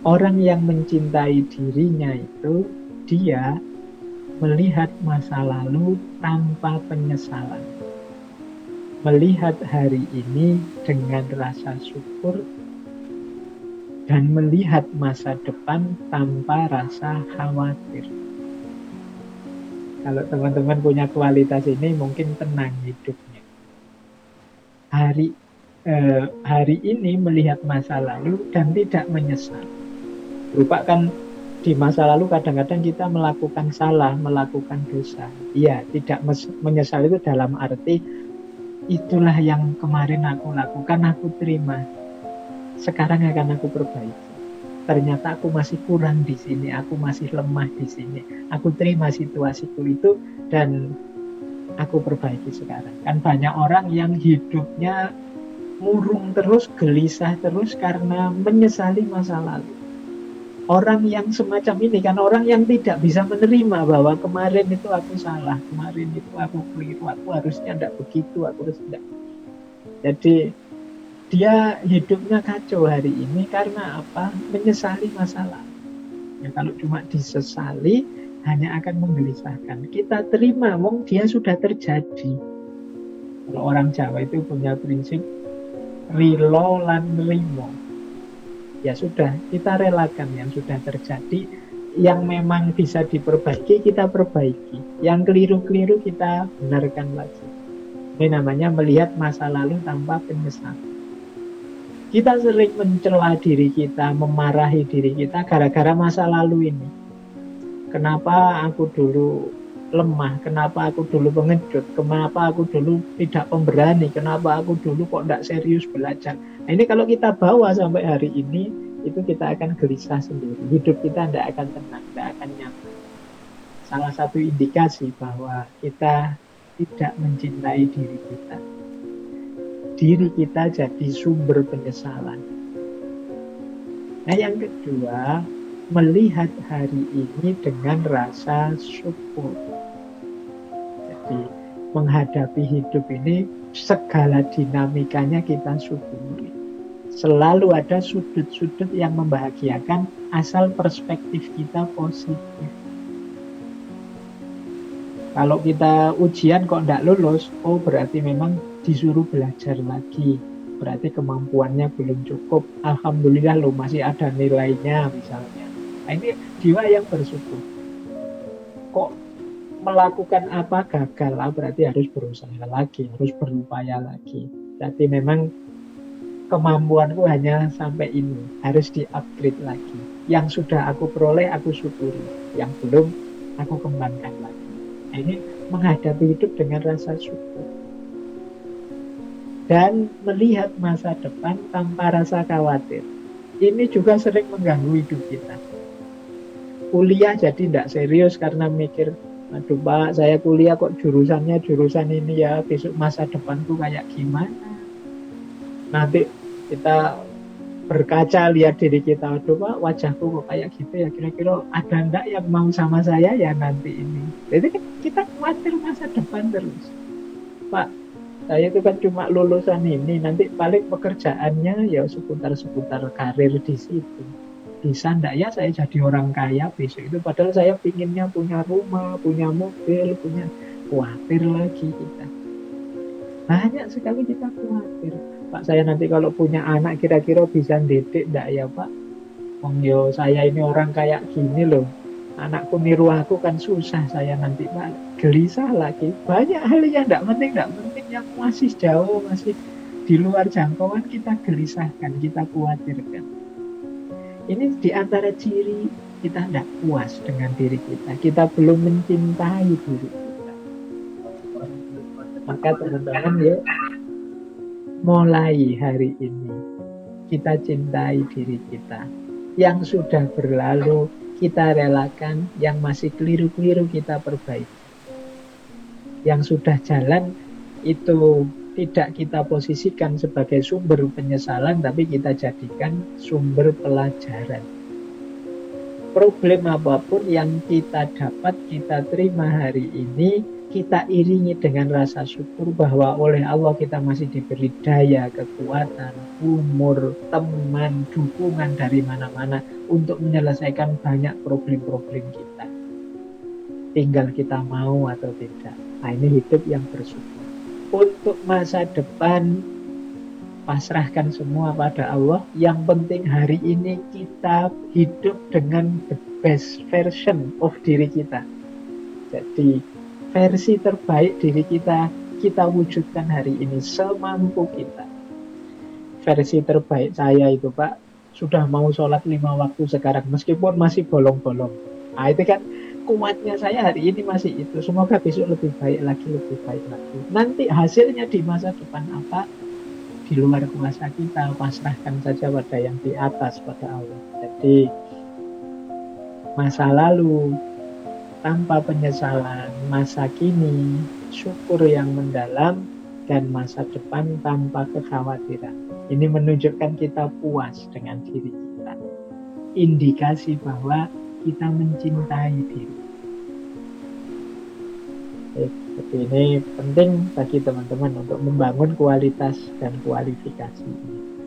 Orang yang mencintai dirinya itu dia melihat masa lalu tanpa penyesalan. Melihat hari ini dengan rasa syukur dan melihat masa depan tanpa rasa khawatir. Kalau teman-teman punya kualitas ini mungkin tenang hidupnya. Hari hari ini melihat masa lalu dan tidak menyesal. Berupa kan di masa lalu kadang-kadang kita melakukan salah, melakukan dosa. Iya, tidak menyesal itu dalam arti itulah yang kemarin aku lakukan, aku terima. Sekarang akan aku perbaiki. Ternyata aku masih kurang di sini, aku masih lemah di sini. Aku terima situasiku itu dan aku perbaiki sekarang. Kan banyak orang yang hidupnya murung terus, gelisah terus karena menyesali masa lalu. Orang yang semacam ini kan orang yang tidak bisa menerima bahwa kemarin itu aku salah, kemarin itu aku keliru, aku harusnya tidak begitu, aku harus tidak. Jadi dia hidupnya kacau hari ini karena apa? Menyesali masa lalu. Ya, kalau cuma disesali hanya akan menggelisahkan. Kita terima, wong dia sudah terjadi. Kalau orang Jawa itu punya prinsip rilo lan rimo. Ya sudah, kita relakan yang sudah terjadi. Yang memang bisa diperbaiki, kita perbaiki. Yang keliru-keliru, kita benarkan lagi. Ini namanya melihat masa lalu tanpa penyesalan. Kita sering mencela diri kita, memarahi diri kita gara-gara masa lalu ini. Kenapa aku dulu lemah, kenapa aku dulu pengecut, kenapa aku dulu tidak pemberani, kenapa aku dulu kok tidak serius belajar. Nah, ini kalau kita bawa sampai hari ini, itu kita akan gelisah sendiri. Hidup kita tidak akan tenang, tidak akan nyaman. Salah satu indikasi bahwa kita tidak mencintai diri kita. Diri kita jadi sumber penyesalan. Nah, yang kedua, melihat hari ini dengan rasa syukur. Jadi, menghadapi hidup ini, segala dinamikanya kita syukuri. Selalu ada sudut-sudut yang membahagiakan, asal perspektif kita positif. Kalau kita ujian kok tidak lulus, oh berarti memang disuruh belajar lagi. Berarti kemampuannya belum cukup. Alhamdulillah loh masih ada nilainya misalnya. Nah, ini jiwa yang bersyukur. Kok melakukan apa gagal, berarti harus berusaha lagi, harus berupaya lagi. Berarti memang kemampuanku hanya sampai ini, harus di-upgrade lagi. Yang sudah aku peroleh, aku syukuri. Yang belum, aku kembangkan lagi. Nah, ini menghadapi hidup dengan rasa syukur. Dan melihat masa depan tanpa rasa khawatir. Ini juga sering mengganggu hidup kita. Kuliah jadi tidak serius karena mikir, aduh Pak, saya kuliah kok jurusannya jurusan ini ya, besok masa depanku kayak gimana. Nanti kita berkaca lihat diri kita, aduh Pak, wajahku kok kayak gitu ya, kira-kira ada enggak yang mau sama saya ya nanti ini. Jadi kan kita khawatir masa depan terus. Pak, saya itu kan cuma lulusan ini, nanti paling pekerjaannya ya seputar-seputar karir di situ. Bisa enggak ya saya jadi orang kaya besok itu, padahal saya pinginnya punya rumah, punya mobil, punya, khawatir lagi kita. Banyak sekali kita khawatir. Pak, saya nanti kalau punya anak kira-kira bisa didik enggak ya Pak? Wong yo saya ini orang kayak gini loh. Anakku niru aku kan susah saya nanti Pak. Gelisah lagi. Banyak hal yang tidak penting yang masih jauh, masih di luar jangkauan kita gelisahkan, kita khawatirkan. Ini di antara ciri kita tidak puas dengan diri kita. Kita belum mencintai diri kita. Maka teman-teman ya, mulai hari ini kita cintai diri kita. Yang sudah berlalu kita relakan, yang masih keliru-keliru kita perbaiki. Yang sudah jalan itu tidak kita posisikan sebagai sumber penyesalan, tapi kita jadikan sumber pelajaran. Problem apapun yang kita dapat, kita terima hari ini, kita iringi dengan rasa syukur bahwa oleh Allah kita masih diberi daya, kekuatan, umur, teman, dukungan dari mana-mana untuk menyelesaikan banyak problem-problem kita. Tinggal kita mau atau tidak. Nah, ini hidup yang bersyukur. Untuk masa depan, pasrahkan semua pada Allah. Yang penting hari ini kita hidup dengan the best version of diri kita. Jadi versi terbaik diri kita wujudkan hari ini semampu kita. Versi terbaik saya itu Pak, sudah mau sholat 5 waktu sekarang meskipun masih bolong-bolong. Nah itu kan kuatnya saya hari ini masih itu. Semoga besok lebih baik lagi, lebih baik lagi. Nanti hasilnya di masa depan apa? Di luar kuasa kita, pasrahkan saja pada yang di atas, pada Allah. Jadi masa lalu tanpa penyesalan, masa kini syukur yang mendalam, dan masa depan tanpa kekhawatiran. Ini menunjukkan kita puas dengan diri kita. Indikasi bahwa kita mencintai diri. Jadi ini penting bagi teman-teman untuk membangun kualitas dan kualifikasi ini.